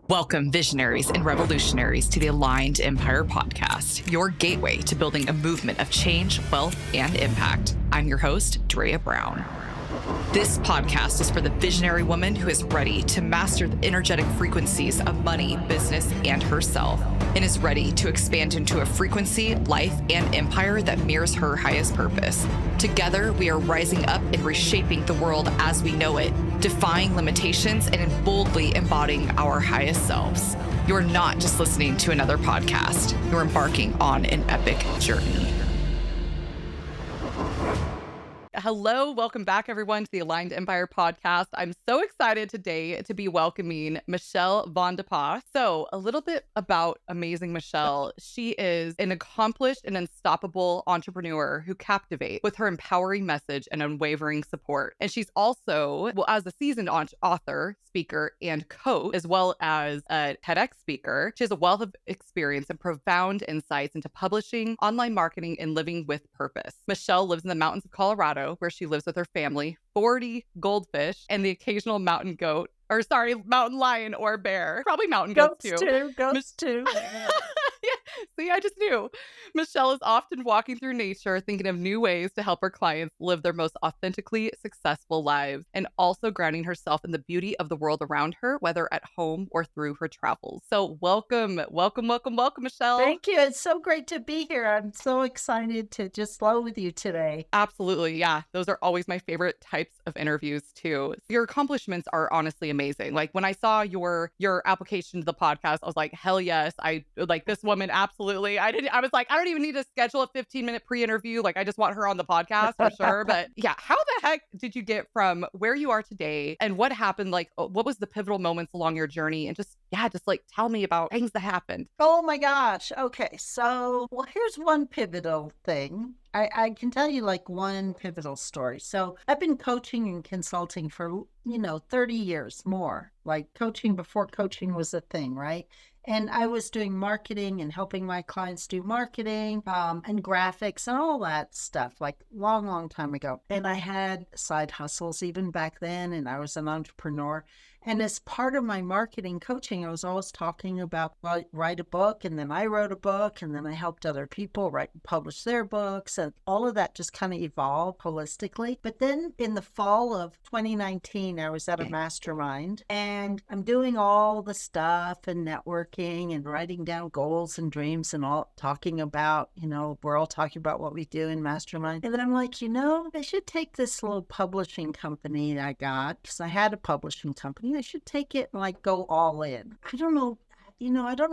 Welcome, visionaries and revolutionaries, to the Aligned Empire podcast, your gateway to building a movement of change, wealth, and impact. I'm your host, Drea Brown. This podcast is for the visionary woman who is ready to master the energetic frequencies of money, business, and herself, and is ready to expand into a frequency, life, and empire that mirrors her highest purpose. Together, we are rising up and reshaping the world as we know it, defying limitations and boldly embodying our highest selves. You're not just listening to another podcast. You're embarking on an epic journey. Hello, welcome back, everyone, to the Aligned Empire podcast. I'm so excited today to be welcoming Michelle Vandepas. So, a little bit about amazing Michelle. She is an accomplished and unstoppable entrepreneur who captivates with her empowering message and unwavering support. And she's also, as a seasoned author, speaker, and coach, as well as a TEDx speaker, she has a wealth of experience and profound insights into publishing, online marketing, and living with purpose. Michelle lives in the mountains of Colorado, where she lives with her family, 40 goldfish, and the occasional mountain lion or bear. Probably mountain goats too. Goats too. Yeah. See, I just knew. Michelle is often walking through nature, thinking of new ways to help her clients live their most authentically successful lives, and also grounding herself in the beauty of the world around her, whether at home or through her travels. So welcome, Michelle. Thank you. It's so great to be here. I'm so excited to just flow with you today. Absolutely. Yeah. Those are always my favorite types of interviews too. Your accomplishments are honestly amazing. Like when I saw your application to the podcast, I was like, hell yes. I like this woman. Absolutely. I was like, I don't even need to schedule a 15-minute pre-interview. Like I just want her on the podcast for sure. But yeah, how the heck did you get from where you are today and what happened? Like, what was the pivotal moments along your journey? And just like tell me about things that happened. Oh my gosh. Okay. So, here's one pivotal thing. I can tell you like one pivotal story. So I've been coaching and consulting for, 30 years more, like coaching before coaching was a thing, right? And I was doing marketing and helping my clients do marketing and graphics and all that stuff, like long time ago. And I had side hustles even back then, and I was an entrepreneur. And as part of my marketing coaching, I was always talking about write a book, and then I wrote a book, and then I helped other people write and publish their books, and all of that just kind of evolved holistically. But then in the fall of 2019, I was at a mastermind, and I'm doing all the stuff and networking and writing down goals and dreams and all, talking about, we're all talking about what we do in mastermind. And then I'm like, I should take this little publishing company I got, because I had a publishing company. I should take it and like go all in. I don't know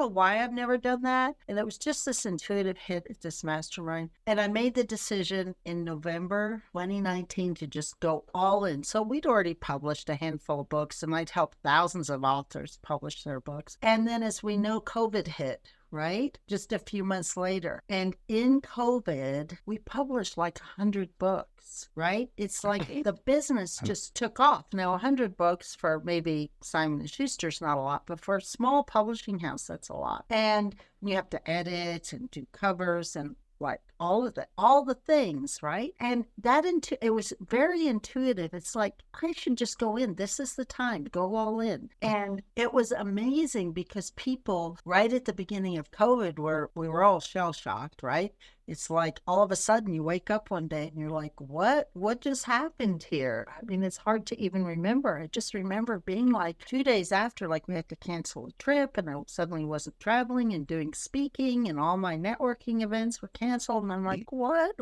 why I've never done that. And it was just this intuitive hit at this mastermind. And I made the decision in November 2019 to just go all in. So we'd already published a handful of books, and I'd helped thousands of authors publish their books. And then as we know, COVID hit, right? Just a few months later. And in COVID, we published like 100 books, right? It's like the business just took off. Now, 100 books for maybe Simon & Schuster's not a lot, but for a small publishing house, that's a lot. And you have to edit and do covers and like all the things, right? And it was very intuitive. It's like, I should just go in. This is the time, go all in. And it was amazing because people right at the beginning of COVID we were all shell shocked, right? It's like all of a sudden you wake up one day and you're like, what just happened here? I mean, it's hard to even remember. I just remember being like 2 days after, like we had to cancel a trip, and I suddenly wasn't traveling and doing speaking, and all my networking events were canceled. And I'm like, what?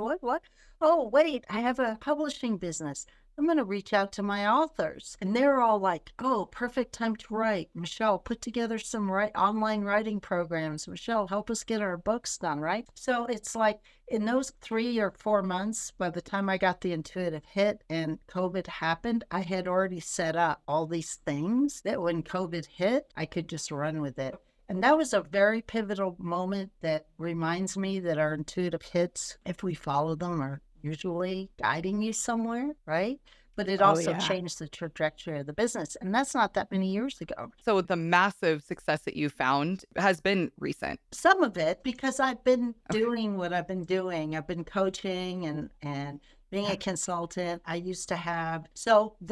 Oh, wait, I have a publishing business. I'm going to reach out to my authors. And they're all like, oh, perfect time to write. Michelle, put together some online writing programs. Michelle, help us get our books done, right? So it's like in those 3 or 4 months, by the time I got the intuitive hit and COVID happened, I had already set up all these things that when COVID hit, I could just run with it. And that was a very pivotal moment that reminds me that our intuitive hits, if we follow them, are usually guiding you somewhere, right? But it also changed the trajectory of the business. And that's not that many years ago. So the massive success that you found has been recent. Some of it, because I've been doing what I've been doing. I've been coaching and being a consultant. I used to have,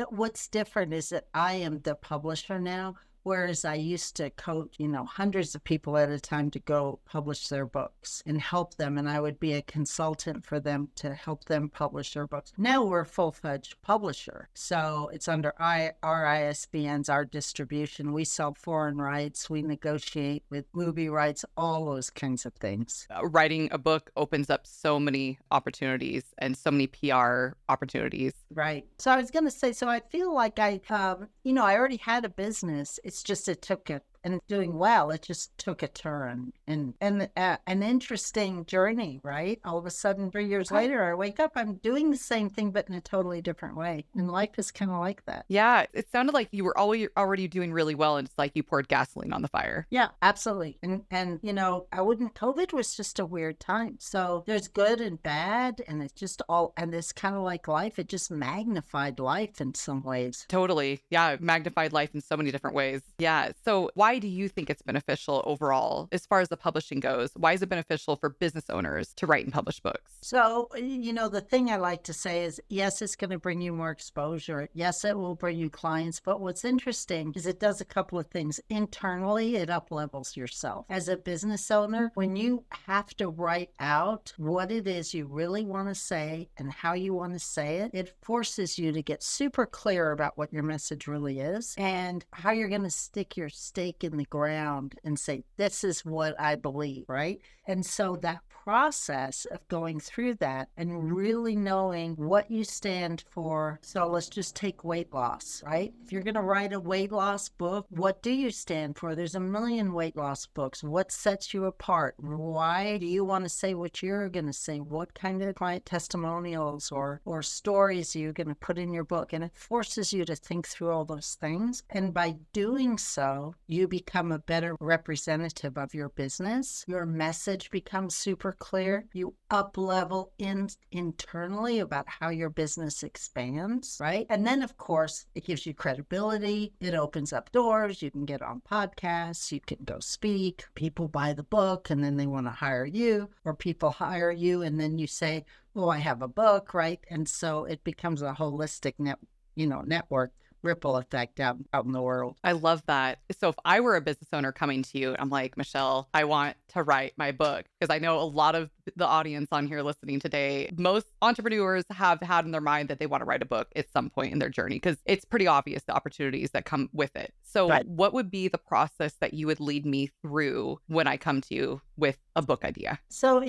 what's different is that I am the publisher now. Whereas I used to coach, hundreds of people at a time to go publish their books and help them. And I would be a consultant for them to help them publish their books. Now we're a full-fledged publisher. So it's under our ISBNs, our distribution. We sell foreign rights. We negotiate with movie rights, all those kinds of things. Writing a book opens up so many opportunities and so many PR opportunities. Right. So I was going to say, so I feel like I already had a business. It's just it took it. And doing well, it just took a turn and an interesting journey, right? All of a sudden, 3 years later, I wake up, I'm doing the same thing, but in a totally different way. And life is kind of like that. Yeah, it sounded like you were already doing really well, and it's like you poured gasoline on the fire. Yeah, absolutely. And COVID was just a weird time. So there's good and bad, and it's just and it's kind of like life. It just magnified life in some ways. Totally. Yeah, it magnified life in so many different ways. Yeah. So why do you think it's beneficial overall as far as the publishing goes? Why is it beneficial for business owners to write and publish books? So, the thing I like to say is, yes, it's going to bring you more exposure. Yes, it will bring you clients. But what's interesting is it does a couple of things. Internally, it up-levels yourself. As a business owner, when you have to write out what it is you really want to say and how you want to say it, it forces you to get super clear about what your message really is and how you're going to stick your stake in the ground and say, this is what I believe, right? And so that process of going through that and really knowing what you stand for. So let's just take weight loss, right? If you're going to write a weight loss book, what do you stand for? There's a million weight loss books. What sets you apart? Why do you want to say what you're going to say? What kind of client testimonials or stories are you going to put in your book? And it forces you to think through all those things. And by doing so, you become a better representative of your business. Your message becomes super clear. You up level internally about how your business expands, right? And then, of course, it gives you credibility. It opens up doors. You can get on podcasts. You can go speak. People buy the book and then they want to hire you, or people hire you and then you say, oh, I have a book, right? And so it becomes a holistic network ripple effect out in the world. I love that. So if I were a business owner coming to you, I'm like, Michelle, I want to write my book, because I know a lot of the audience on here listening today, most entrepreneurs have had in their mind that they want to write a book at some point in their journey, because it's pretty obvious the opportunities that come with it. So What would be the process that you would lead me through when I come to you with a book idea? So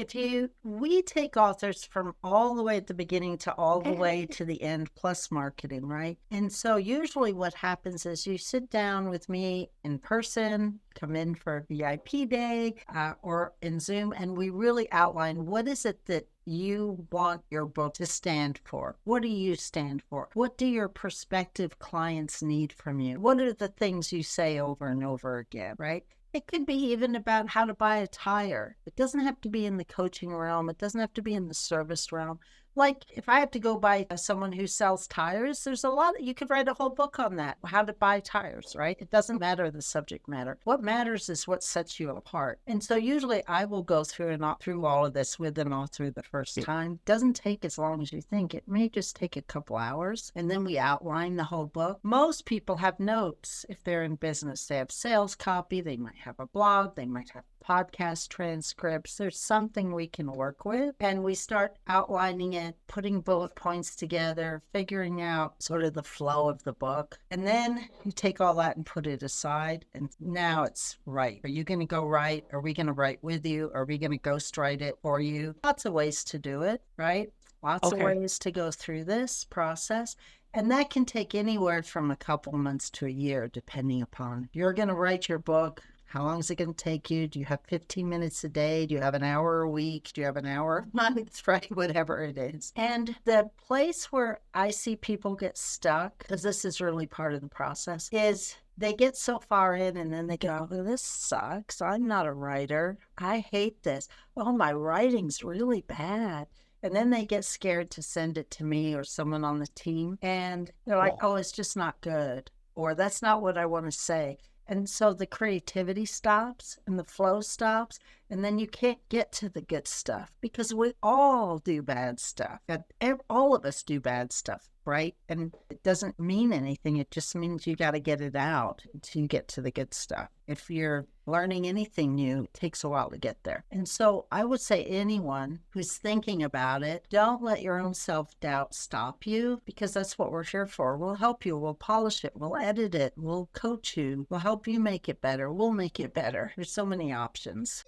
we take authors from all the way at the beginning to all the way to the end, plus marketing, right? And so usually what happens is you sit down with me in person, come in for a VIP day or in Zoom, and we really outline what is it that you want your book to stand for. What do you stand for? What do your prospective clients need from you? What are the things you say over and over again, right? It could be even about how to buy a tire. It doesn't have to be in the coaching realm. It doesn't have to be in the service realm. Like if I have to go buy someone who sells tires, there's a lot, you could write a whole book on that, how to buy tires, right? It doesn't matter the subject matter. What matters is what sets you apart. And so usually I will go through all of this with an author the first time. It doesn't take as long as you think. It may just take a couple hours. And then we outline the whole book. Most people have notes if they're in business. They have sales copy. They might have a blog. They might have podcast transcripts. There's something we can work with. And we start outlining it, putting bullet points together, figuring out sort of the flow of the book. And then you take all that and put it aside. And now it's write. Are you going to go write? Are we going to write with you? Are we going to ghostwrite it for you? Lots of ways to do it, right? Lots of ways to go through this process. And that can take anywhere from a couple months to a year, depending upon you're going to write your book. How long is it going to take you? Do you have 15 minutes a day? Do you have an hour a week? Do you have an hour a month? Right? Whatever it is. And the place where I see people get stuck, because this is really part of the process, is they get so far in and then they go, oh, this sucks. I'm not a writer. I hate this. Oh, my writing's really bad. And then they get scared to send it to me or someone on the team. And they're like, oh, it's just not good. Or that's not what I want to say. And so the creativity stops and the flow stops. And then you can't get to the good stuff because we all do bad stuff. All of us do bad stuff, right? And it doesn't mean anything. It just means you got to get it out to get to the good stuff. If you're learning anything new, it takes a while to get there. And so I would say anyone who's thinking about it, don't let your own self-doubt stop you, because that's what we're here for. We'll help you. We'll polish it. We'll edit it. We'll coach you. We'll help you make it better. We'll make it better. There's so many options.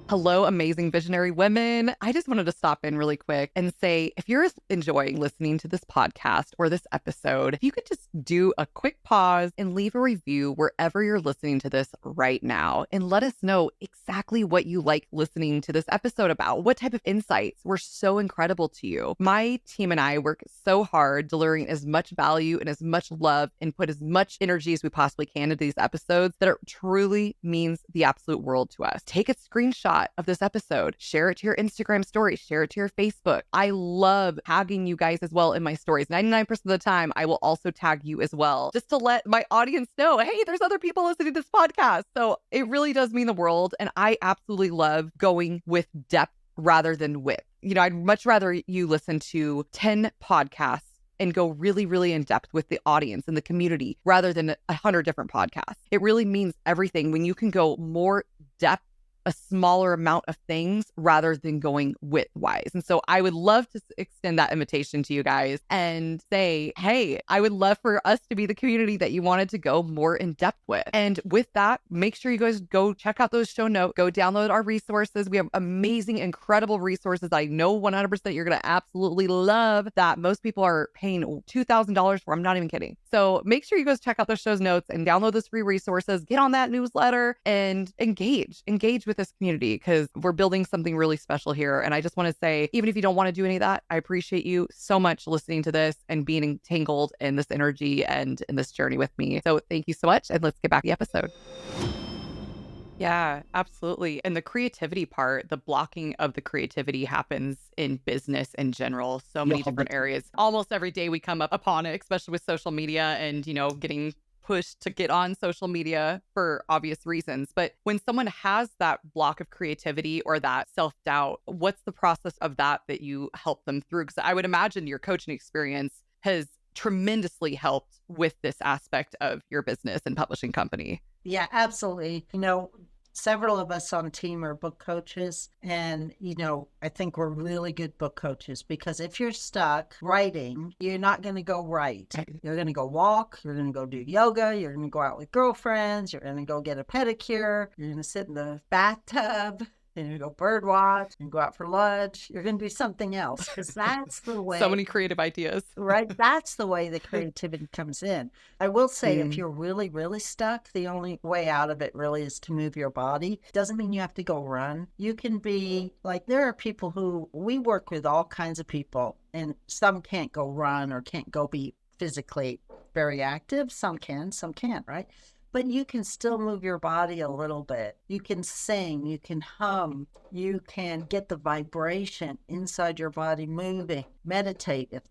Hello, amazing visionary women. I just wanted to stop in really quick and say, if you're enjoying listening to this podcast or this episode, if you could just do a quick pause and leave a review wherever you're listening to this right now, and let us know exactly what you like listening to this episode about. What type of insights were so incredible to you? My team and I work so hard delivering as much value and as much love and put as much energy as we possibly can into these episodes that it truly means the absolute world to us. Take a screenshot of this episode, share it to your Instagram story, share it to your Facebook. I love tagging you guys as well in my stories. 99% of the time, I will also tag you as well, just to let my audience know, hey, there's other people listening to this podcast. So it really does mean the world. And I absolutely love going with depth rather than width. I'd much rather you listen to 10 podcasts and go really, really in depth with the audience and the community rather than 100 different podcasts. It really means everything when you can go more depth, a smaller amount of things rather than going width-wise. And so I would love to extend that invitation to you guys and say, hey, I would love for us to be the community that you wanted to go more in depth with. And with that, make sure you guys go check out those show notes, go download our resources. We have amazing, incredible resources I know 100% you're going to absolutely love that most people are paying $2,000 for. I'm not even kidding. So make sure you guys check out those show notes and download those free resources, get on that newsletter and engage with this community, because we're building something really special here. And I just want to say, even if you don't want to do any of that, I appreciate you so much listening to this and being entangled in this energy and in this journey with me. So thank you so much. And let's get back to the episode. Yeah, absolutely. And the creativity part, the blocking of the creativity happens in business in general, so many different areas. Almost every day we come up upon it, especially with social media and, getting pushed to get on social media for obvious reasons. But when someone has that block of creativity or that self-doubt, what's the process of that you help them through? Because I would imagine your coaching experience has tremendously helped with this aspect of your business and publishing company. Yeah, absolutely. Several of us on team are book coaches, and I think we're really good book coaches, because if you're stuck writing, you're not going to go write. You're going to go walk, you're going to go do yoga, you're going to go out with girlfriends, you're going to go get a pedicure, you're going to sit in the bathtub, then you go bird watch and go out for lunch. You're going to do something else, because that's the way. So many creative ideas. Right. That's the way the creativity comes in. I will say, if you're really, really stuck, the only way out of it really is to move your body. Doesn't mean you have to go run. You can be like, there are people who, we work with all kinds of people, and some can't go run or can't go be physically very active. Some can, some can't, right? But you can still move your body a little bit. You can sing, you can hum, you can get the vibration inside your body moving. Meditate if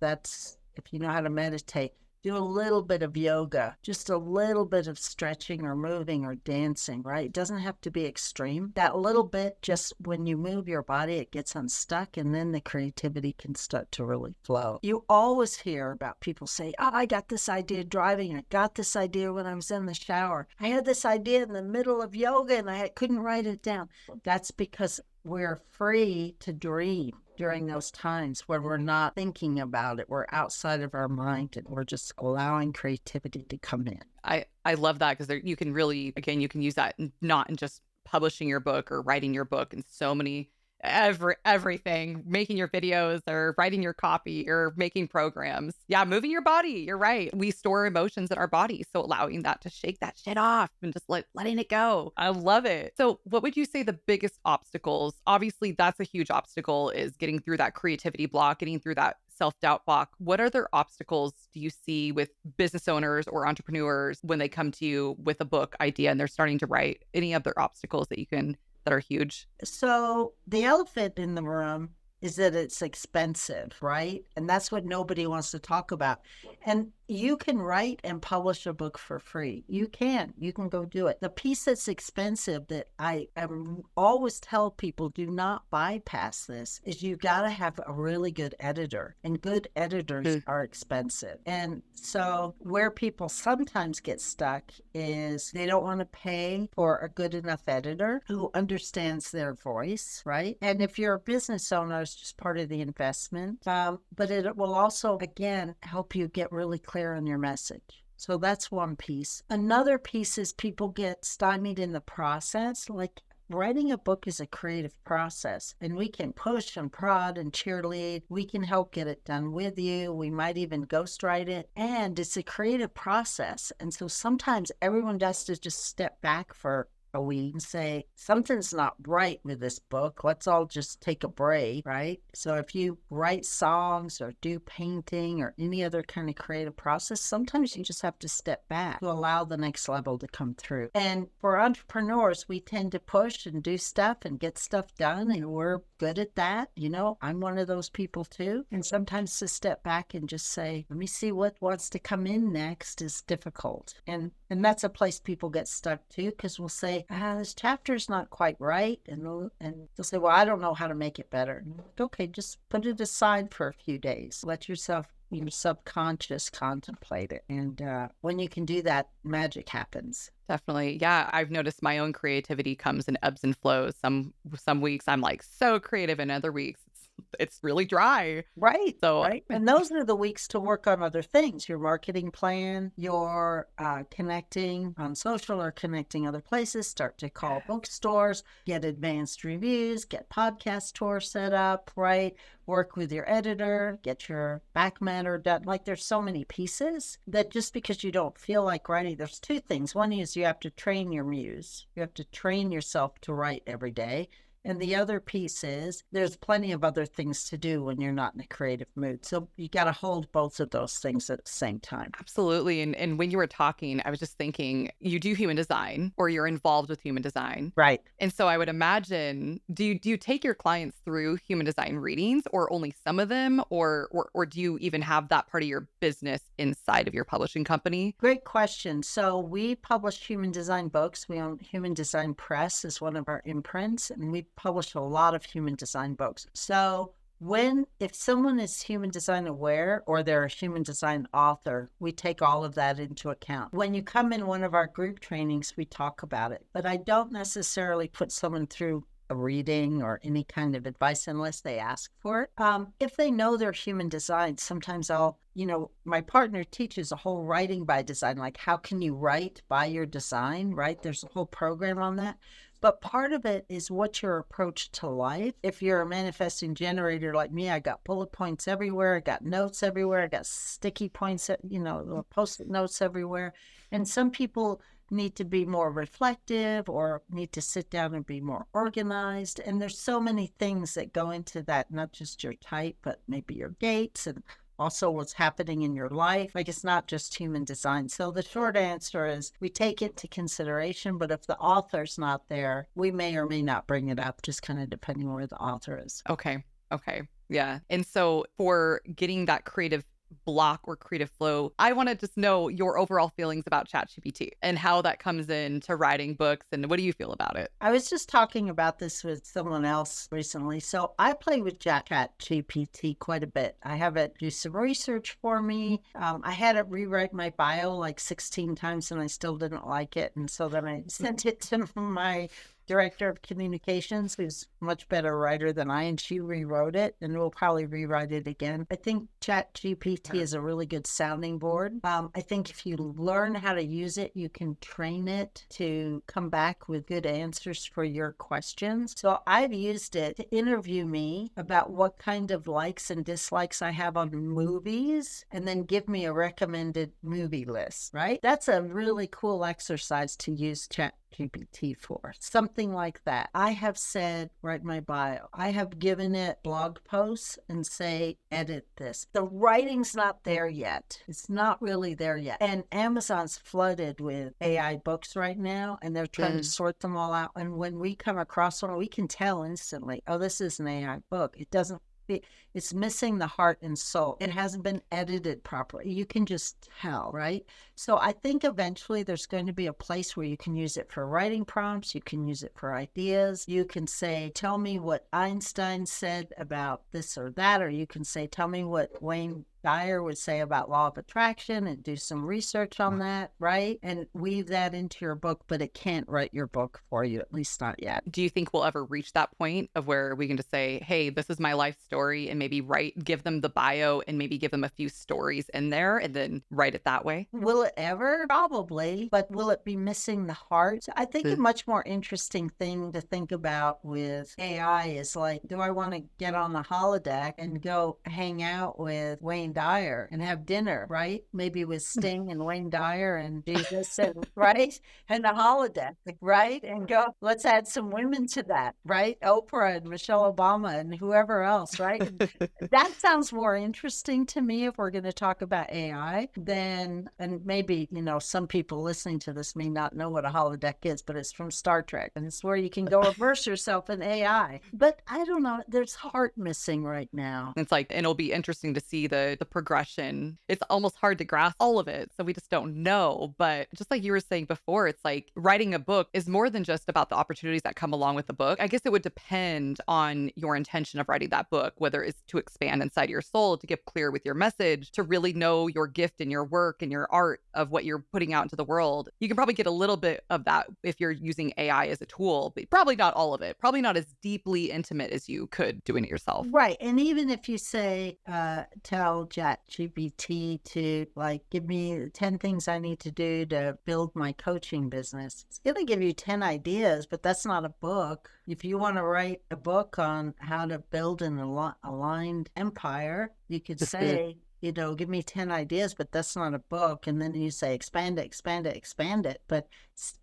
you know how to meditate. Do a little bit of yoga, just a little bit of stretching or moving or dancing, right? It doesn't have to be extreme. That little bit, just when you move your body, it gets unstuck, and then the creativity can start to really flow. You always hear about people say, oh, I got this idea driving. I got this idea when I was in the shower. I had this idea in the middle of yoga and I couldn't write it down. That's because we're free to dream during those times where we're not thinking about it. We're outside of our mind and we're just allowing creativity to come in. I love that, because you can really, again, you can use that not in just publishing your book or writing your book, and so many everything, making your videos or writing your copy or making programs. Yeah, moving your body. You're right. We store emotions in our body. So allowing that to shake that shit off and just letting it go. I love it. So what would you say the biggest obstacles? Obviously, that's a huge obstacle, is getting through that creativity block, getting through that self-doubt block. What other obstacles do you see with business owners or entrepreneurs when they come to you with a book idea and they're starting to write? Any other obstacles that are huge? So the elephant in the room is that it's expensive, right? And that's what nobody wants to talk about. And You can write and publish a book for free. You can go do it. The piece that's expensive that I always tell people, do not bypass this, is you got to have a really good editor, and good editors are expensive. And so where people sometimes get stuck is they don't want to pay for a good enough editor who understands their voice, right? And if you're a business owner, it's just part of the investment. But it will also, again, help you get really clear on your message. So that's one piece. Another piece is people get stymied in the process. Like, writing a book is a creative process, and we can push and prod and cheerlead. We can help get it done with you. We might even ghostwrite it, and it's a creative process. And so sometimes everyone has to just step back for a week and say, something's not right with this book. Let's all just take a break, right? So if you write songs or do painting or any other kind of creative process, sometimes you just have to step back to allow the next level to come through. And for entrepreneurs, we tend to push and do stuff and get stuff done, and we're good at that. You know, I'm one of those people too. And sometimes to step back and just say, let me see what wants to come in next is difficult. And that's a place people get stuck too, because we'll say, this chapter's not quite right. And they'll say, well, I don't know how to make it better. Okay, just put it aside for a few days. Let your subconscious contemplate it. And when you can do that, magic happens. Definitely. Yeah. I've noticed my own creativity comes in ebbs and flows. Some weeks I'm like so creative, and other weeks it's really dry. Right. So, right. And those are the weeks to work on other things, your marketing plan, your connecting on social or connecting other places, start to call bookstores, get advanced reviews, get podcast tours set up, right? Work with your editor, get your back matter done. Like, there's so many pieces that just because you don't feel like writing, there's two things. One is you have to train your muse. You have to train yourself to write every day. And the other piece is there's plenty of other things to do when you're not in a creative mood. So you got to hold both of those things at the same time. Absolutely. And when you were talking, I was just thinking, you do human design, or you're involved with human design. Right. And so I would imagine, do you take your clients through human design readings, or only some of them, or do you even have that part of your business inside of your publishing company? Great question. So we publish human design books. We own Human Design Press as one of our imprints, and we publish a lot of human design books. So if someone is human design aware, or they're a human design author, we take all of that into account. When you come in one of our group trainings, we talk about it, but I don't necessarily put someone through a reading or any kind of advice unless they ask for it. If they know they're human design, sometimes my partner teaches a whole writing by design, like how can you write by your design, right? There's a whole program on that. But part of it is what's your approach to life. If you're a manifesting generator like me, I got bullet points everywhere. I got notes everywhere. I got sticky points, post-it notes everywhere. And some people need to be more reflective or need to sit down and be more organized. And there's so many things that go into that, not just your type, but maybe your gates and also what's happening in your life. Like, it's not just human design. So the short answer is we take it into consideration, but if the author's not there, we may or may not bring it up, just kind of depending on where the author is. Okay. Yeah. And so for getting that creative block or creative flow, I want to just know your overall feelings about ChatGPT and how that comes into writing books, and what do you feel about it? I was just talking about this with someone else recently. So I play with ChatGPT quite a bit. I have it do some research for me. I had it rewrite my bio like 16 times and I still didn't like it. And so then I sent it to my director of communications, who's a much better writer than I, and she rewrote it, and we'll probably rewrite it again. I think ChatGPT is a really good sounding board. I think if you learn how to use it, you can train it to come back with good answers for your questions. So I've used it to interview me about what kind of likes and dislikes I have on movies, and then give me a recommended movie list, right? That's a really cool exercise to use ChatGPT for. Something like that. I have said, write my bio. I have given it blog posts and say, edit this. The writing's not there yet. It's not really there yet. And Amazon's flooded with AI books right now, and they're trying to sort them all out. And when we come across one, we can tell instantly, oh, this is an AI book. It doesn't It's missing the heart and soul. It hasn't been edited properly. You can just tell, right? So I think eventually there's going to be a place where you can use it for writing prompts. You can use it for ideas. You can say, tell me what Einstein said about this or that, or you can say, tell me what Wayne Dyer would say about law of attraction and do some research on that, right? And weave that into your book, but it can't write your book for you, at least not yet. Do you think we'll ever reach that point of where we can just say, hey, this is my life story, and maybe give them the bio and maybe give them a few stories in there and then write it that way? Will it ever? Probably, but will it be missing the heart? I think a much more interesting thing to think about with AI is like, do I want to get on the holodeck and go hang out with Wayne Dyer and have dinner, right? Maybe with Sting and Wayne Dyer and Jesus, and right? And the holodeck, right? And go, let's add some women to that, right? Oprah and Michelle Obama and whoever else, right? That sounds more interesting to me if we're going to talk about AI than, and maybe, some people listening to this may not know what a holodeck is, but it's from Star Trek, and it's where you can go immerse yourself in AI. But I don't know, there's heart missing right now. It's like, and it'll be interesting to see the progression. It's almost hard to grasp all of it, so we just don't know. But just like you were saying before, it's like writing a book is more than just about the opportunities that come along with the book. I guess it would depend on your intention of writing that book, whether it's to expand inside your soul, to get clear with your message, to really know your gift and your work and your art of what you're putting out into the world. You can probably get a little bit of that if you're using AI as a tool, but probably not all of it. Probably not as deeply intimate as you could doing it yourself. Right. And even if you say, tell ChatGPT to give me 10 things I need to do to build my coaching business, it's going to give you 10 ideas, but that's not a book. If you want to write a book on how to build an aligned empire, you could say, give me 10 ideas, but that's not a book. And then you say, expand it, expand it, expand it. But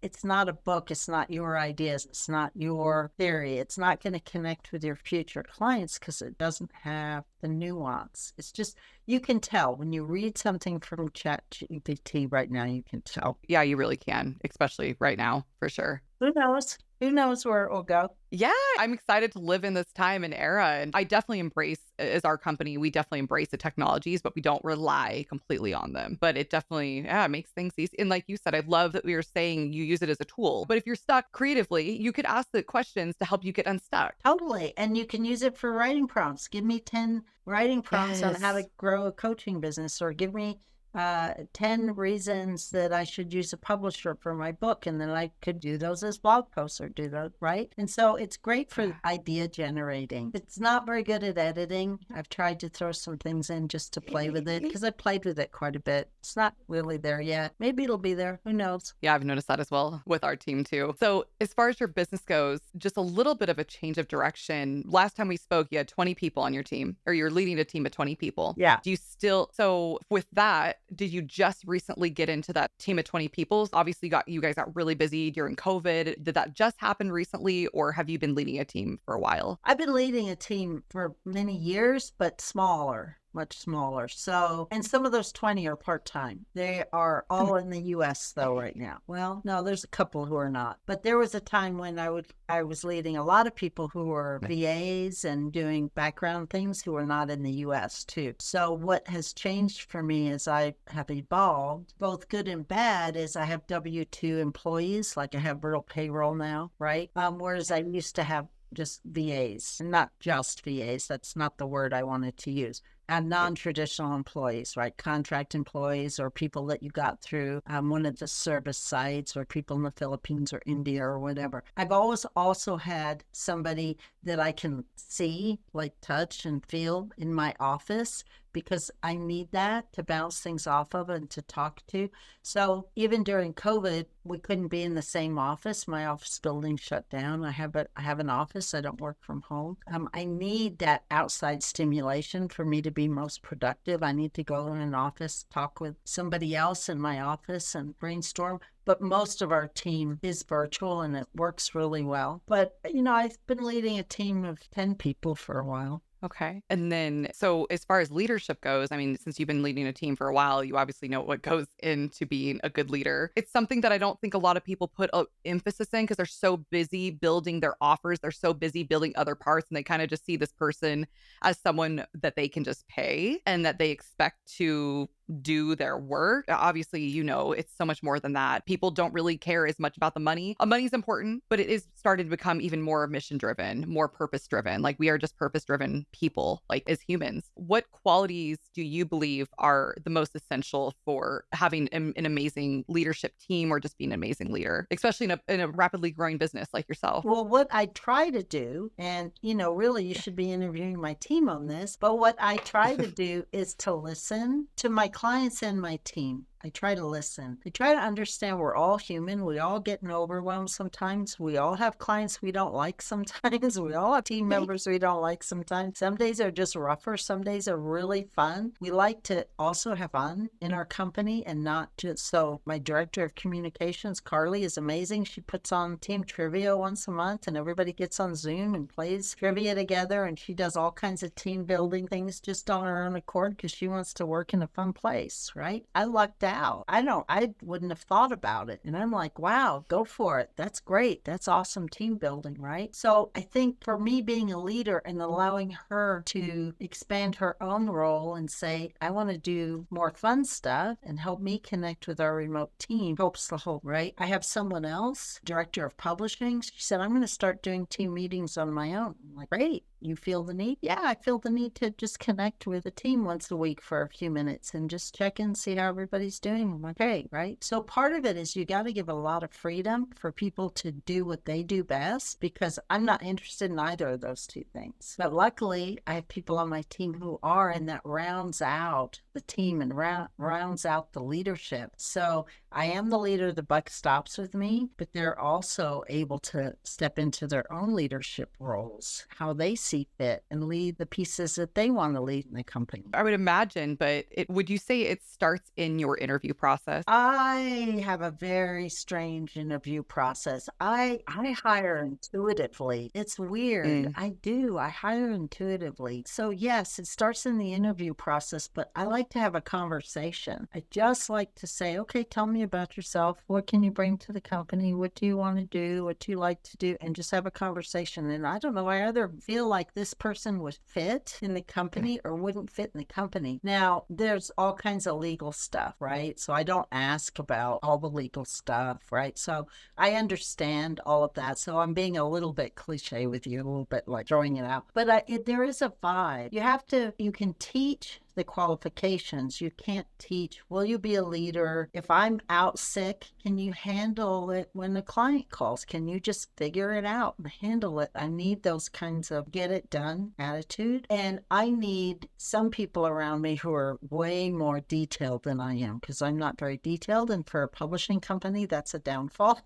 it's not a book. It's not your ideas. It's not your theory. It's not going to connect with your future clients because it doesn't have the nuance. It's just, you can tell when you read something from ChatGPT right now, you can tell. Yeah, you really can, especially right now, for sure. Who knows? Who knows where it will go? Yeah, I'm excited to live in this time and era. And I definitely embrace, as our company, we definitely embrace the technologies, but we don't rely completely on them. But it definitely makes things easy. And like you said, I love that we were saying you use it as a tool. But if you're stuck creatively, you could ask the questions to help you get unstuck. Totally. And you can use it for writing prompts. Give me 10 writing prompts on how to grow a coaching business, or give me 10 reasons that I should use a publisher for my book. And then I could do those as blog posts or do those, right? And so it's great for idea generating. It's not very good at editing. I've tried to throw some things in just to play with it because I played with it quite a bit. It's not really there yet. Maybe it'll be there. Who knows? Yeah, I've noticed that as well with our team too. So as far as your business goes, just a little bit of a change of direction. Last time we spoke, you had 20 people on your team, or you're leading a team of 20 people. Yeah. Do you still, so with that, did you just recently get into that team of 20 people? Obviously, you guys got really busy during COVID. Did that just happen recently, or have you been leading a team for a while? I've been leading a team for many years, but smaller. Much smaller. So, and some of those 20 are part-time. They are all in the US though right now. Well, no, there's a couple who are not. But there was a time when I was leading a lot of people who were VAs and doing background things who are not in the US too. So what has changed for me as I have evolved, both good and bad, is I have W-2 employees, like I have real payroll now, right? Whereas I used to have just VAs, and not just VAs. That's not the word I wanted to use. And non-traditional employees, right? Contract employees or people that you got through one of the service sites, or people in the Philippines or India or whatever. I've always also had somebody that I can see, like touch and feel in my office, because I need that to bounce things off of and to talk to. So even during COVID, we couldn't be in the same office. My office building shut down. I have an office. I don't work from home. I need that outside stimulation for me to be most productive. I need to go in an office, talk with somebody else in my office and brainstorm. But most of our team is virtual and it works really well. But, I've been leading a team of 10 people for a while. Okay. And then, so as far as leadership goes, I mean, since you've been leading a team for a while, you obviously know what goes into being a good leader. It's something that I don't think a lot of people put a emphasis in because they're so busy building their offers. They're so busy building other parts, and they kind of just see this person as someone that they can just pay and that they expect to do their work. Obviously, it's so much more than that. People don't really care as much about the money. Money's important, but it is starting to become even more mission driven, more purpose driven. Like we are just purpose driven people, like as humans. What qualities do you believe are the most essential for having an amazing leadership team or just being an amazing leader, especially in a rapidly growing business like yourself? Well, what I try to do, and really you should be interviewing my team on this, but what I try to do is to listen to my clients and my team. I try to listen. I try to understand we're all human. We all get overwhelmed sometimes. We all have clients we don't like sometimes. We all have team members we don't like sometimes. Some days are just rougher. Some days are really fun. We like to also have fun in our company and not just so. My director of communications, Carly, is amazing. She puts on team trivia once a month and everybody gets on Zoom and plays trivia together. And she does all kinds of team building things just on her own accord because she wants to work in a fun place, right? I lucked out. I wouldn't have thought about it. And I'm like, wow, go for it. That's great. That's awesome team building, right? So I think for me being a leader and allowing her to expand her own role and say, I want to do more fun stuff and help me connect with our remote team helps the whole, right? I have someone else, director of publishing. She said, I'm going to start doing team meetings on my own. I'm like, great. You feel the need? Yeah, I feel the need to just connect with a team once a week for a few minutes and just check in, see how everybody's doing. I'm like, hey, right? So part of it is you got to give a lot of freedom for people to do what they do best because I'm not interested in either of those two things. But luckily, I have people on my team who are, and that rounds out the team and rounds out the leadership. So I am the leader, the buck stops with me, but they're also able to step into their own leadership roles, how they see fit, and lead the pieces that they want to lead in the company. I would imagine, but would you say it starts in your interview process? I have a very strange interview process. I hire intuitively. It's weird. I do. I hire intuitively. So yes, it starts in the interview process, but I like to have a conversation. I just like to say, okay, tell me about yourself. What can you bring to the company? What do you want to do? What do you like to do? And just have a conversation. And I don't know, I either feel like this person would fit in the company or wouldn't fit in the company. Now, there's all kinds of legal stuff, right? So I don't ask about all the legal stuff, right? So I understand all of that. So I'm being a little bit cliche with you, a little bit like throwing it out. But there is a vibe. You can teach the qualifications. You can't teach, will you be a leader? If I'm out sick, can you handle it when the client calls? Can you just figure it out and handle it? I need those kinds of get it done attitude. And I need some people around me who are way more detailed than I am because I'm not very detailed. And for a publishing company, that's a downfall.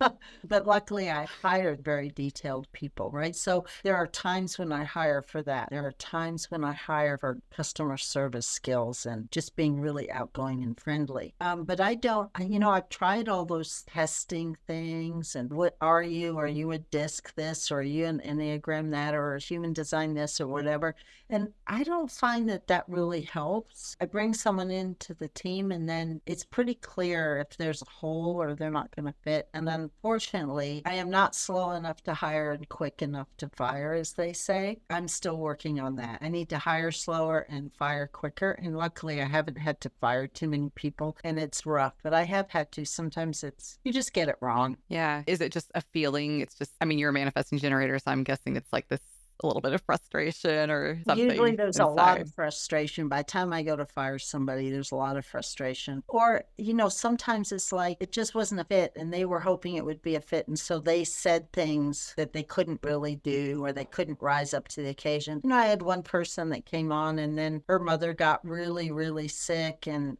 But luckily, I hired very detailed people, right? So there are times when I hire for that. There are times when I hire for customer service skills and just being really outgoing and friendly. But I've tried all those testing things and what are you? Are you a DISC this? Or are you an Enneagram that? Or a human design this or whatever? And I don't find that really helps. I bring someone into the team and then it's pretty clear if there's a hole or they're not going to fit. And unfortunately, I am not slow enough to hire and quick enough to fire, as they say. I'm still working on that. I need to hire slower and fire quicker. And luckily, I haven't had to fire too many people and it's rough, but I have had to. Sometimes you just get it wrong. Yeah. Is it just a feeling? It's just, I mean, you're a manifesting generator, so I'm guessing it's like this a little bit of frustration or something. Usually there's inside. a lot of frustration. By the time I go to fire somebody, there's a lot of frustration. Or, sometimes it's like it just wasn't a fit and they were hoping it would be a fit. And so they said things that they couldn't really do or they couldn't rise up to the occasion. I had one person that came on and then her mother got really, really sick and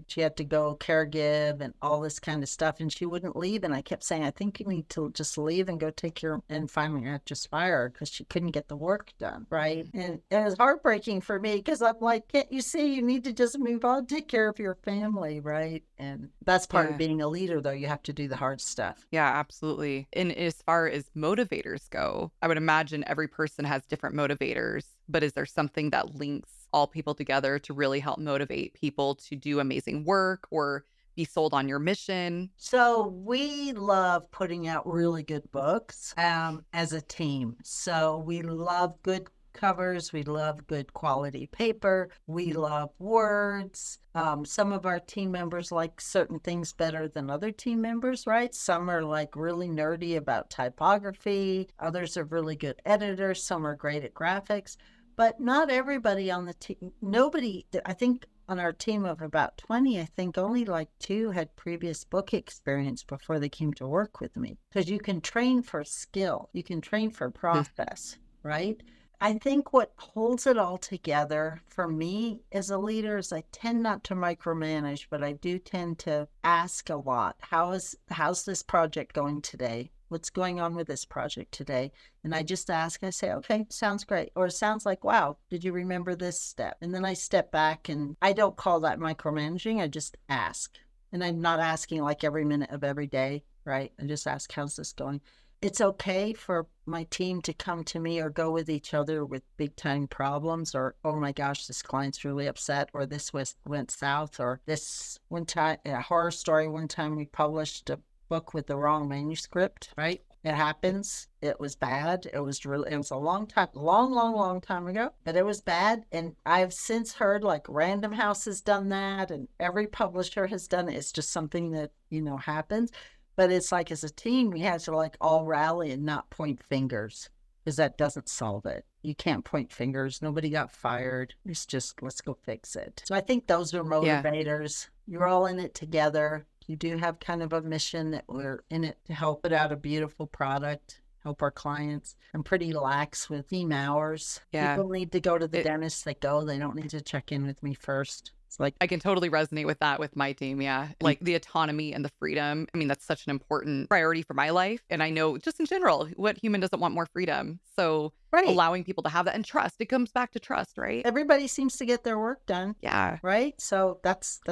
she had to go caregive and all this kind of stuff. And she wouldn't leave. And I kept saying, I think you need to just leave and go take care. And finally I just fired her because she couldn't couldn't get the work done, right? And it was heartbreaking for me because I'm like, can't you see you need to just move on, take care of your family, right? And that's part of Yeah. being a leader, though. You have to do the hard stuff. Yeah, absolutely. And as far as motivators go, I would imagine every person has different motivators, but is there something that links all people together to really help motivate people to do amazing work or be sold on your mission? So we love putting out really good books as a team. So we love good covers. We love good quality paper. We love words. Some of our team members like certain things better than other team members, right? Some are like really nerdy about typography. Others are really good editors. Some are great at graphics. But not everybody on the team, nobody, I think on our team of about 20, I think only like 2 had previous book experience before they came to work with me. Because you can train for skill, you can train for Mm. process, right? I think what holds it all together for me as a leader is I tend not to micromanage, but I do tend to ask a lot. How's this project going today? What's going on with this project today? And I just ask, I say, okay, sounds great. Or it sounds like, wow, did you remember this step? And then I step back and I don't call that micromanaging. I just ask. And I'm not asking like every minute of every day, right? I just ask, how's this going? It's okay for my team to come to me or go with each other with big time problems or, oh my gosh, this client's really upset or this went south or this one time, a horror story. One time we published a book with the wrong manuscript, right? It happens. It was bad. It was a long time, long time ago, but it was bad. And I've since heard like Random House has done that and every publisher has done it. It's just something that, happens. But it's like as a team, we had to like all rally and not point fingers because that doesn't solve it. You can't point fingers. Nobody got fired. It's just, let's go fix it. So I think those are Yeah. motivators. You're all in it together. You do have kind of a mission that we're in it to help put out a beautiful product, help our clients. I'm pretty lax with team hours. Yeah. People need to go to the It, dentist. They go. They don't need to check in with me first. It's like, I can totally resonate with that with my team. Yeah. Like the autonomy and the freedom. I mean, that's such an important priority for my life. And I know just in general, what human doesn't want more freedom? So right. allowing people to have that and trust, it comes back to trust, right? Everybody seems to get their work done. Yeah. Right. So that's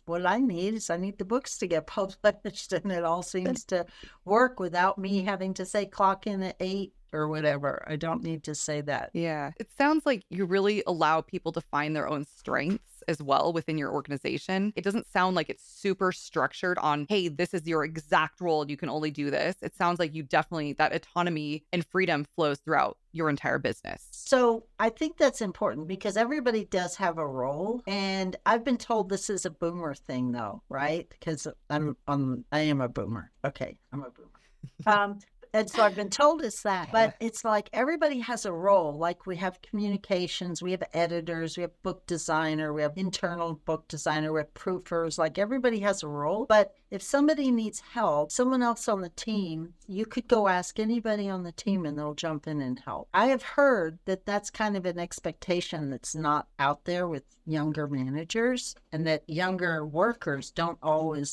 what I need is I need the books to get published and it all seems to work without me having to say clock in at 8 or whatever. I don't need to say that. Yeah. It sounds like you really allow people to find their own strengths as well within your organization. It doesn't sound like it's super structured on, hey, this is your exact role and you can only do this. It sounds like you definitely, that autonomy and freedom flows throughout your entire business. So I think that's important because everybody does have a role. And I've been told this is a boomer thing though, right? Because I am a boomer. Okay. I'm a boomer. And so I've been told it's that, but it's like everybody has a role. Like we have communications, we have editors, we have book designer, we have internal book designer, we have proofers. Like everybody has a role. But if somebody needs help, someone else on the team, you could go ask anybody on the team and they'll jump in and help. I have heard that that's kind of an expectation that's not out there with younger managers and that younger workers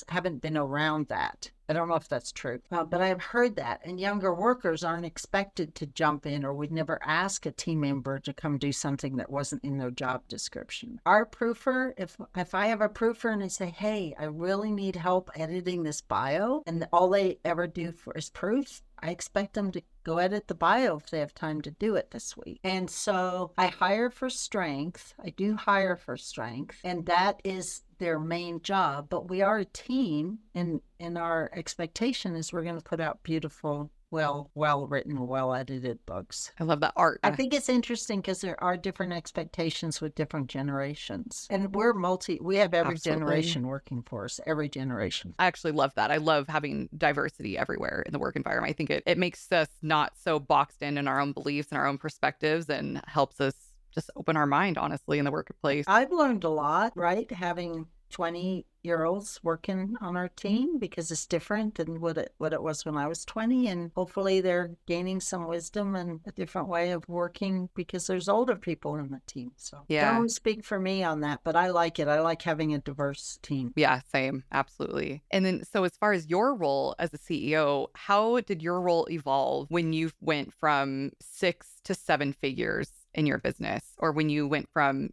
haven't been around that. I don't know if that's true, but I've heard that. And younger workers aren't expected to jump in or would never ask a team member to come do something that wasn't in their job description. Our proofer, if I have a proofer and I say, hey, I really need help editing this bio, and all they ever do is proof, I expect them to go edit the bio if they have time to do it this week. And so I hire for strength. I do hire for strength. And that is their main job. But we are a team, and our expectation is we're going to put out beautiful, well-written, well-edited books. I love that art. I think it's interesting because there are different expectations with different generations. And we have every generation working for us, every generation. I actually love that. I love having diversity everywhere in the work environment. I think it makes us not so boxed in our own beliefs and our own perspectives and helps us just open our mind, honestly, in the workplace. I've learned a lot, right? Having 20-year-olds working on our team because it's different than what it was when I was 20. And hopefully they're gaining some wisdom and a different way of working because there's older people in the team. So Yeah. don't speak for me on that, but I like it. I like having a diverse team. Yeah, same. Absolutely. And then, so as far as your role as a CEO, how did your role evolve when you went from 6 to 7 figures in your business, or when you went from,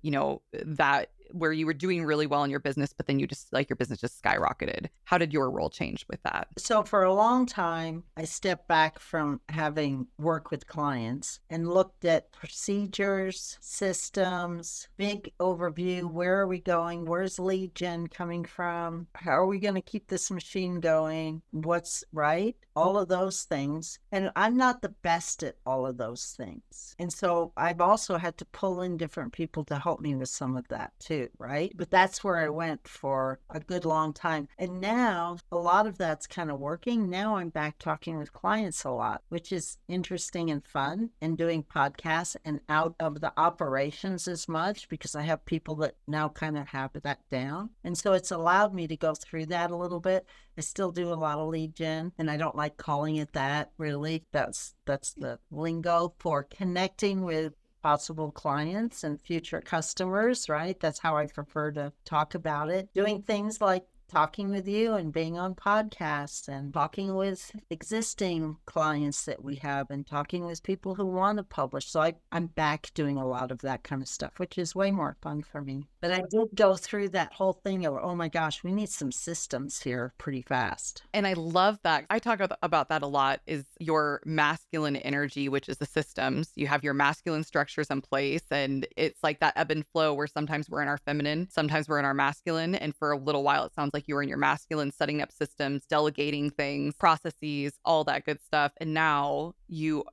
that where you were doing really well in your business, but then you just like your business just skyrocketed? How did your role change with that? So for a long time, I stepped back from having work with clients and looked at procedures, systems, big overview. Where are we going? Where's lead gen coming from? How are we going to keep this machine going? What's right? All of those things. And I'm not the best at all of those things. And so I've also had to pull in different people to help me with some of that too, right? But that's where I went for a good long time. And now a lot of that's kind of working. Now I'm back talking with clients a lot, which is interesting and fun, and doing podcasts and out of the operations as much because I have people that now kind of have that down. And so it's allowed me to go through that a little bit. I still do a lot of lead gen, and I don't like calling it that really. That's the lingo for connecting with possible clients and future customers, right? That's how I prefer to talk about it. Doing things like talking with you and being on podcasts and talking with existing clients that we have and talking with people who want to publish. So I'm back doing a lot of that kind of stuff, which is way more fun for me. But I did go through that whole thing of, oh my gosh, we need some systems here pretty fast. And I love that. I talk about that a lot, is your masculine energy, which is the systems. You have your masculine structures in place, and it's like that ebb and flow where sometimes we're in our feminine, sometimes we're in our masculine. And for a little while, it sounds like you were in your masculine, setting up systems, delegating things, processes, all that good stuff. And now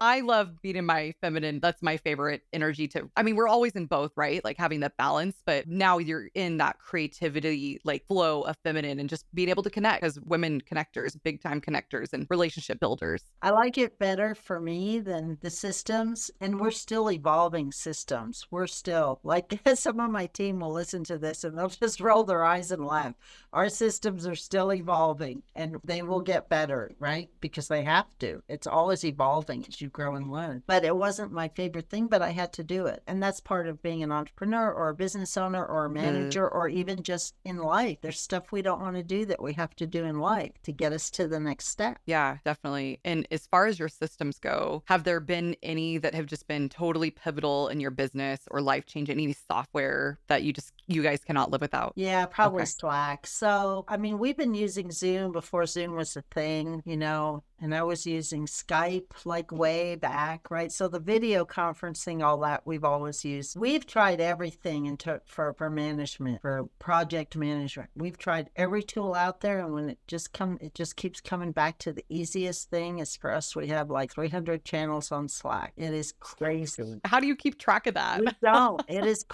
I love being in my feminine. That's my favorite energy we're always in both, right? Like having that balance, but now you're in that creativity, like flow of feminine, and just being able to connect as women connectors, big time connectors and relationship builders. I like it better for me than the systems, and we're still evolving systems. We're still like some of my team will listen to this and they'll just roll their eyes and laugh. Our systems are still evolving and they will get better, right? Because they have to. It's always evolving as you grow and learn. But it wasn't my favorite thing, but I had to do it. And that's part of being an entrepreneur or a business owner or a manager or even just in life. There's stuff we don't want to do that we have to do in life to get us to the next step. Yeah, definitely. And as far as your systems go, have there been any that have just been totally pivotal in your business or life changing? Any software that you guys cannot live without? Yeah, probably Slack. So, we've been using Zoom before Zoom was a thing, and I was using Skype like way back, right? So the video conferencing, all that we've always used. We've tried everything for management, for project management. We've tried every tool out there, and when it just keeps coming back to the easiest thing is for us. We have like 300 channels on Slack. It is crazy. How do you keep track of that? We don't. It is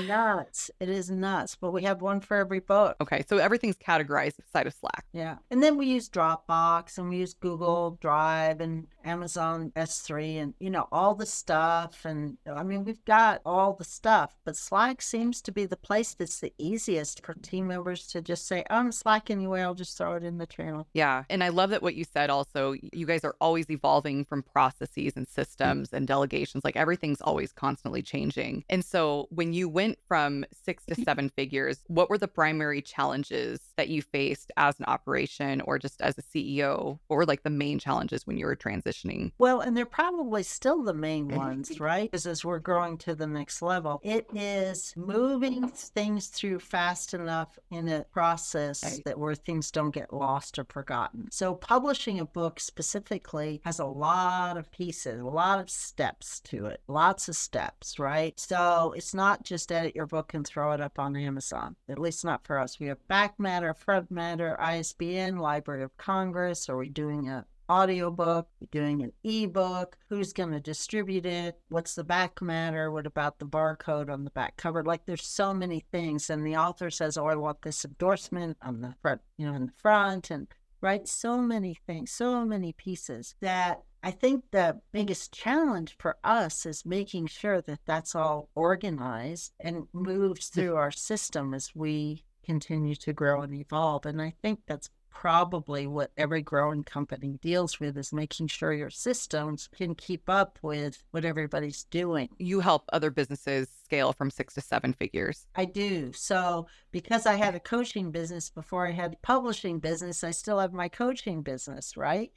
nuts. It is nuts. But we have one for every book. Okay, so everything's categorized inside of Slack. Yeah, and then we use Dropbox and we use Google Drive and Amazon S3 and, all the stuff. And we've got all the stuff, but Slack seems to be the place that's the easiest for team members to just say, I'm Slack anyway, I'll just throw it in the channel. Yeah. And I love that what you said also, you guys are always evolving from processes and systems and delegations, like everything's always constantly changing. And so when you went from 6 to 7 figures, what were the primary challenges that you faced as an operation or just as a CEO? What were like the main challenges when you were transitioning? Well, and they're probably still the main ones, right? Because as we're growing to the next level, it is moving things through fast enough in a process that where things don't get lost or forgotten. So publishing a book specifically has a lot of pieces, a lot of steps to it, lots of steps, right? So it's not just edit your book and throw it up on Amazon, at least not for us. We have back matter, front matter, ISBN, Library of Congress. Are we doing an audiobook? We're doing an ebook? Who's going to distribute it? What's the back matter? What about the barcode on the back cover? Like there's so many things. And the author says, oh, I want this endorsement on the front, in the front, and right. So many things, so many pieces that I think the biggest challenge for us is making sure that that's all organized and moves through our system as we continue to grow and evolve. And I think that's probably what every growing company deals with, is making sure your systems can keep up with what everybody's doing. You help other businesses scale from 6 to 7 figures. I do. So because I had a coaching business before I had a publishing business, I still have my coaching business, right?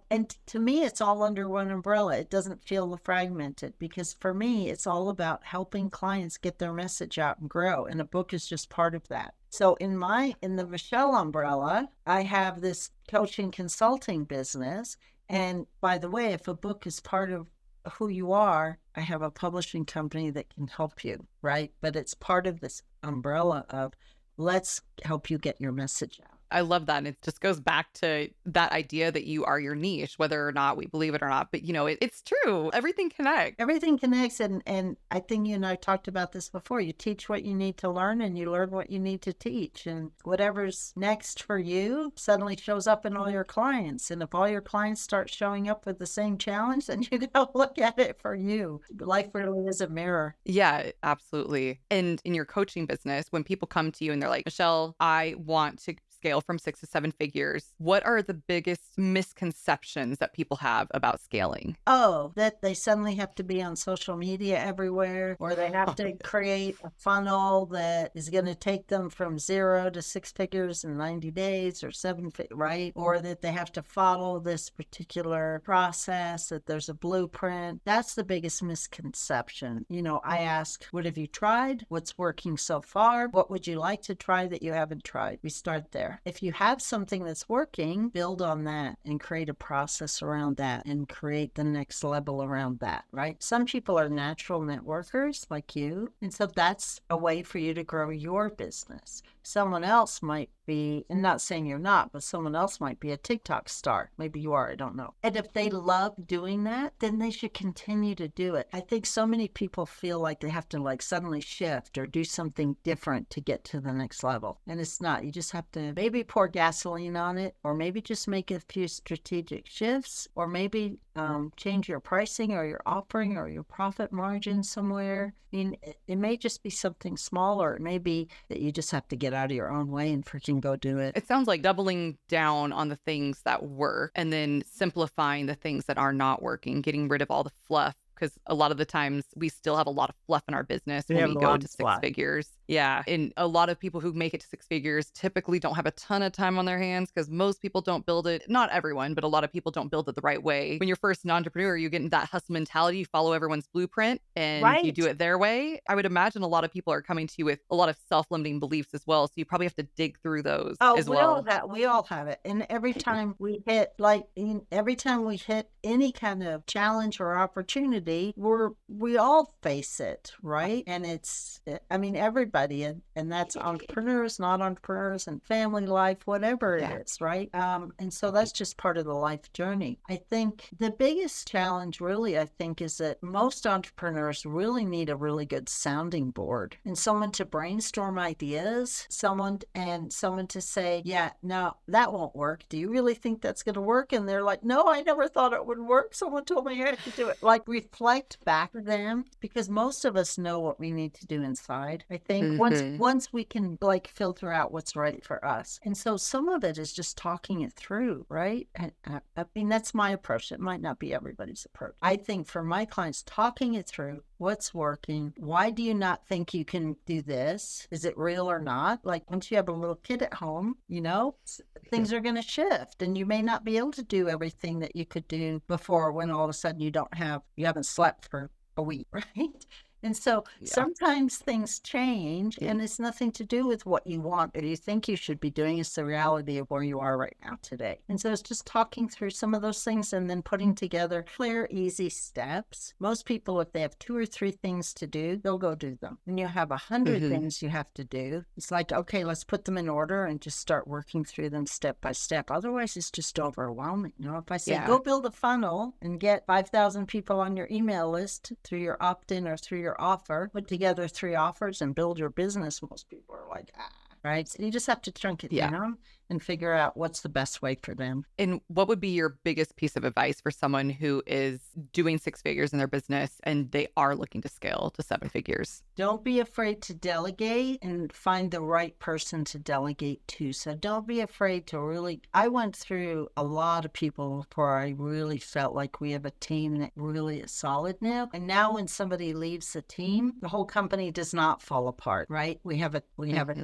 And to me, it's all under one umbrella. It doesn't feel fragmented, because for me, it's all about helping clients get their message out and grow. And a book is just part of that. So in the Michelle umbrella, I have this coaching consulting business. And by the way, if a book is part of who you are, I have a publishing company that can help you, right? But it's part of this umbrella of, let's help you get your message out. I love that. And it just goes back to that idea that you are your niche, whether or not we believe it or not. But, it's true. Everything connects. Everything connects. And I think you and I talked about this before. You teach what you need to learn, and you learn what you need to teach. And whatever's next for you suddenly shows up in all your clients. And if all your clients start showing up with the same challenge, then you got to look at it for you. Life really is a mirror. Yeah, absolutely. And in your coaching business, when people come to you and they're like, Michelle, I want to scale from 6 to 7 figures, what are the biggest misconceptions that people have about scaling? Oh, that they suddenly have to be on social media everywhere, or they have to create a funnel that is going to take them from 0 to 6 figures in 90 days or 7 figures, right? Or that they have to follow this particular process, that there's a blueprint. That's the biggest misconception. I ask, what have you tried? What's working so far? What would you like to try that you haven't tried? We start there. If you have something that's working, build on that and create a process around that and create the next level around that, right? Some people are natural networkers like you. And so that's a way for you to grow your business. Someone else might be, and not saying you're not, but someone else might be a TikTok star. Maybe you are, I don't know. And if they love doing that, then they should continue to do it. I think so many people feel like they have to suddenly shift or do something different to get to the next level. And it's not. You just have to maybe pour gasoline on it, or maybe just make a few strategic shifts, or maybe change your pricing or your offering or your profit margin somewhere. I mean, it may just be something smaller. It may be that you just have to get out of your own way and freaking go do it. It sounds like doubling down on the things that work and then simplifying the things that are not working, getting rid of all the fluff. Because a lot of the times we still have a lot of fluff in our business when we go to 6 figures. Yeah. And a lot of people who make it to 6 figures typically don't have a ton of time on their hands, because most people don't build it. Not everyone, but a lot of people don't build it the right way. When you're first an entrepreneur, you get into that hustle mentality. You follow everyone's blueprint and you do it their way. I would imagine a lot of people are coming to you with a lot of self-limiting beliefs as well. So you probably have to dig through those as well. We all have it. And every time we hit, any kind of challenge or opportunity, we all face it, right? And everybody, and that's entrepreneurs, not entrepreneurs, and family life, whatever it is, right? And so that's just part of the life journey. I think the biggest challenge really, is that most entrepreneurs really need a really good sounding board and someone to brainstorm ideas, someone to say, yeah, no, that won't work. Do you really think that's going to work? And they're like, no, I never thought it would work. Someone told me I had to do it. Reflect back to them, because most of us know what we need to do inside. I think once we can filter out what's right for us. And so some of it is just talking it through, right? That's my approach. It might not be everybody's approach. I think for my clients, talking it through, what's working? Why do you not think you can do this? Is it real or not? Once you have a little kid at home, things are going to shift, and you may not be able to do everything that you could do before, when all of a sudden you haven't slept for a week, right? And so sometimes things change, and it's nothing to do with what you want or you think you should be doing. It's the reality of where you are right now today. And so it's just talking through some of those things and then putting together clear, easy steps. Most people, if they have 2 or 3 things to do, they'll go do them. And you have 100 things you have to do. It's like, okay, let's put them in order and just start working through them step by step. Otherwise, it's just overwhelming. If I say, go build a funnel and get 5,000 people on your email list through your opt-in or through your offer, put together 3 offers and build your business, most people are like, right? So you just have to chunk it down and figure out what's the best way for them. And what would be your biggest piece of advice for someone who is doing six figures in their business and they are looking to scale to seven figures? Don't be afraid to delegate and find the right person to delegate to. So don't be afraid to really, I went through a lot of people before I really felt like we have a team that really is solid now. And now when somebody leaves the team, the whole company does not fall apart, right? We have a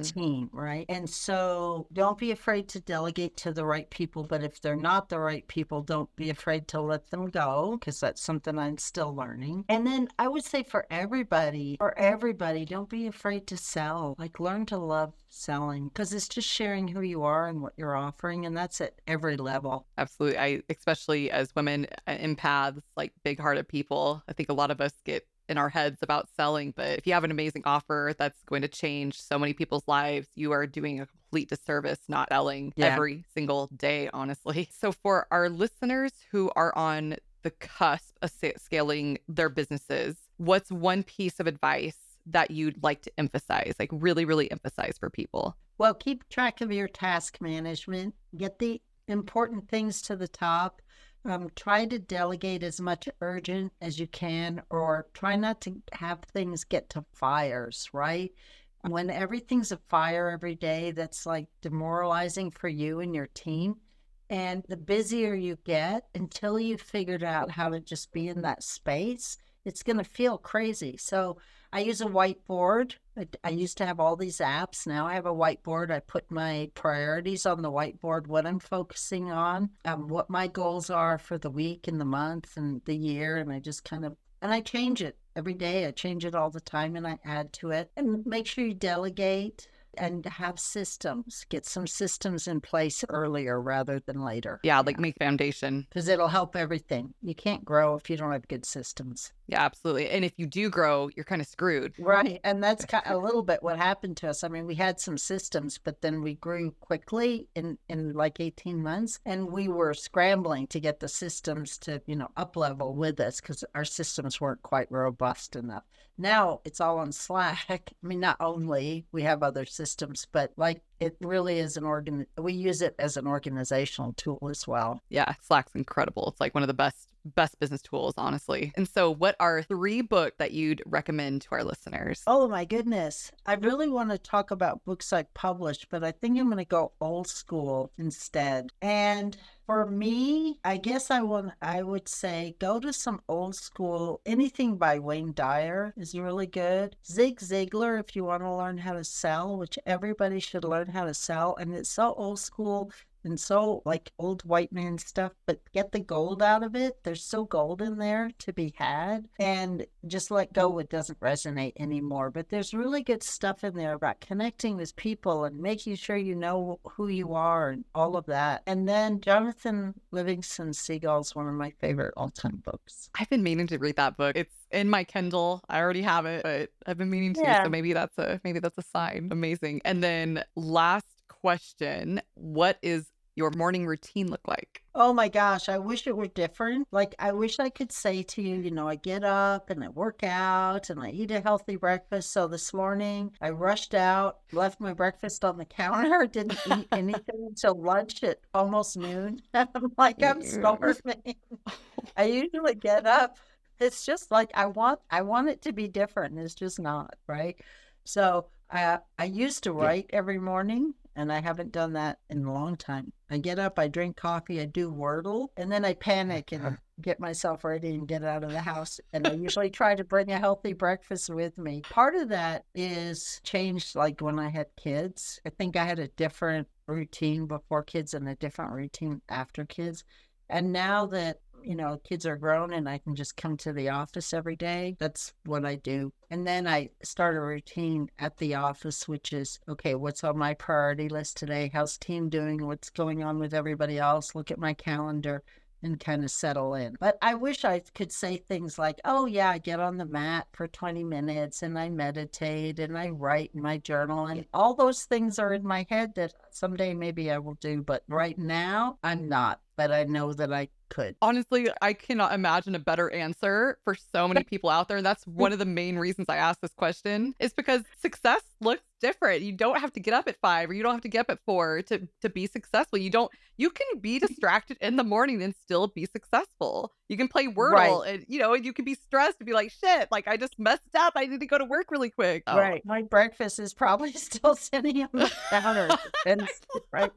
team, right? And so don't be afraid to delegate to the right people. But if they're not the right people, don't be afraid to let them go, because that's something I'm still learning. And then I would say for everybody, don't be afraid to sell. Like, learn to love selling, because it's just sharing who you are and what you're offering. And that's at every level. Absolutely. Especially as women, empaths, like big hearted people, I think a lot of us get in our heads about selling, but if you have an amazing offer that's going to change so many people's lives, you are doing a complete disservice not selling every single day, honestly. So for our listeners who are on the cusp of scaling their businesses, what's one piece of advice that you'd like to emphasize, like really, really emphasize for people? Well, keep track of your task management, get the important things to the top. Try to delegate as much urgent as you can, or try not to have things get to fires, right? When everything's a fire every day, that's like demoralizing for you and your team. And the busier you get, until you've figured out how to just be in that space, it's going to feel crazy. So I use a whiteboard. I used to have all these apps. Now I have a whiteboard. I put my priorities on the whiteboard, what I'm focusing on, what my goals are for the week and the month and the year. And I just and I change it every day. I change it all the time and I add to it. And make sure you delegate and have systems. Get some systems in place earlier rather than later. Yeah, like make foundation. Because it'll help everything. You can't grow if you don't have good systems. Yeah, absolutely. And if you do grow, you're kind of screwed. Right. And that's a little bit what happened to us. I mean, we had some systems, but then we grew quickly in like 18 months. And we were scrambling to get the systems to, up level with us, because our systems weren't quite robust enough. Now it's all on Slack. I mean, not only we have other systems, but like it really is we use it as an organizational tool as well. Yeah, Slack's incredible. It's like one of the best business tools, honestly. And so what are 3 books that you'd recommend to our listeners? Oh my goodness. I really want to talk about books I've published, but I think I'm going to go old school instead. And for me, I guess I would say go to some old school. Anything by Wayne Dyer is really good. Zig Ziglar, if you want to learn how to sell, which everybody should learn how to sell. And it's so old school and so like old white man stuff, but get the gold out of it. There's still gold in there to be had, and just let go what doesn't resonate anymore. But there's really good stuff in there about connecting with people and making sure you know who you are and all of that. And then Jonathan Livingston Seagull's one of my favorite all-time books. I've been meaning to read that book. It's in my Kindle. I already have it, but I've been meaning to. So maybe that's a sign. Amazing. And then last question, what is your morning routine look like? Oh my gosh, I wish it were different. Like, I wish I could say to you, I get up and I work out and I eat a healthy breakfast. So this morning I rushed out, left my breakfast on the counter, didn't eat anything until lunch at almost noon. I'm like, I'm starving. I usually get up. It's just like, I want it to be different. And it's just not, right? So I used to write every morning, and I haven't done that in a long time. I get up, I drink coffee, I do Wordle, and then I panic and get myself ready and get out of the house. And I usually try to bring a healthy breakfast with me. Part of that is changed, like when I had kids. I think I had a different routine before kids and a different routine after kids. And now that kids are grown and I can just come to the office every day, that's what I do. And then I start a routine at the office, which is, okay, what's on my priority list today? How's team doing? What's going on with everybody else? Look at my calendar and kind of settle in. But I wish I could say things like, oh yeah, I get on the mat for 20 minutes and I meditate and I write in my journal, and all those things are in my head that someday maybe I will do. But right now I'm not. but I know that I could. Honestly, I cannot imagine a better answer for so many people out there. And that's one of the main reasons I asked this question, is because success looks different. You don't have to get up at 5 or you don't have to get up at 4 to be successful. You can be distracted in the morning and still be successful. You can play Wordle and, and you can be stressed and be like, shit, like I just messed up. I need to go to work really quick. Oh. Right. My breakfast is probably still sitting on the counter. Right.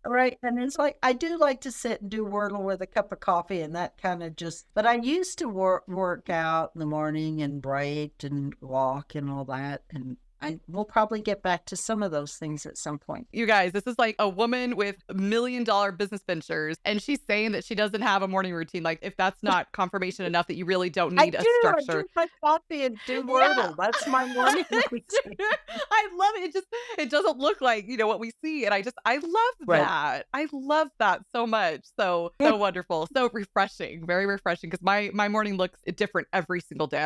Right. And it's like, I do like to sit and do Wordle with a cup of coffee and that kind of but I used to work out in the morning and write and walk and all that. And I will probably get back to some of those things at some point. You guys, this is like a woman with $1 million business ventures, and she's saying that she doesn't have a morning routine. Like, if that's not confirmation enough that you really don't need a structure. I do my coffee and do Wordle. Yeah. That's my morning routine. I love it. It doesn't look like, what we see. And I love that. I love that so much. So wonderful. So refreshing, very refreshing. Because my morning looks different every single day.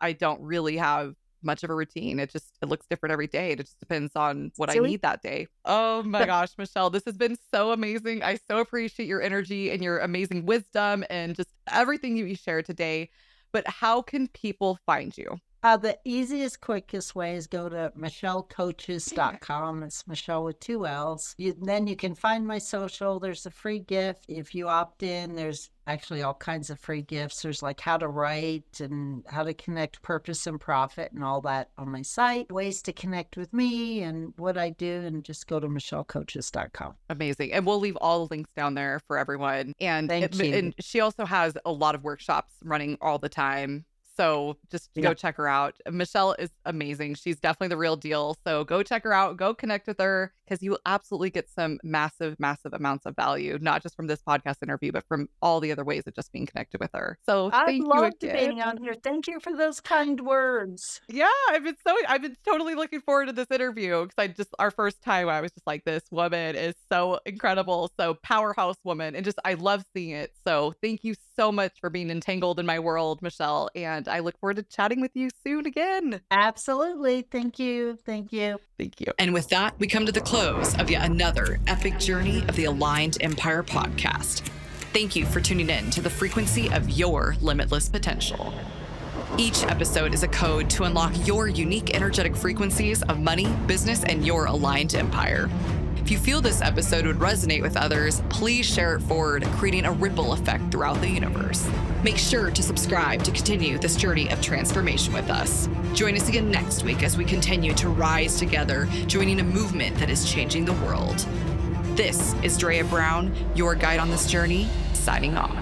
I don't really have much of a routine. It looks different every day. It just depends on what I need that day. Oh my gosh, Michelle, this has been so amazing. I so appreciate your energy and your amazing wisdom and just everything you shared today. But how can people find you? The easiest, quickest way is go to michellecoaches.com. It's Michelle with 2 L's. Then you can find my social. There's a free gift. If you opt in, there's actually all kinds of free gifts. There's like how to write and how to connect purpose and profit and all that on my site. Ways to connect with me and what I do, and just go to michellecoaches.com. Amazing. And we'll leave all the links down there for everyone. And Thank you. And she also has a lot of workshops running all the time. So just go check her out. Michelle is amazing. She's definitely the real deal. So go check her out. Go connect with her, because you will absolutely get some massive, massive amounts of value, not just from this podcast interview, but from all the other ways of just being connected with her. So thank you again. I love being on here. Thank you for those kind words. Yeah, I've been totally looking forward to this interview, because our first time I was just like, this woman is so incredible, so powerhouse woman, and I love seeing it. So thank you so much for being entangled in my world, Michelle, and I look forward to chatting with you soon again. Absolutely. Thank you. Thank you. Thank you. And with that, we come to the close of yet another epic journey of the Aligned Empire podcast. Thank you for tuning in to the frequency of your limitless potential. Each episode is a code to unlock your unique energetic frequencies of money, business, and your aligned empire. If you feel this episode would resonate with others, please share it forward, creating a ripple effect throughout the universe. Make sure to subscribe to continue this journey of transformation with us. Join us again next week as we continue to rise together, joining a movement that is changing the world. This is Drea Brown, your guide on this journey, signing off.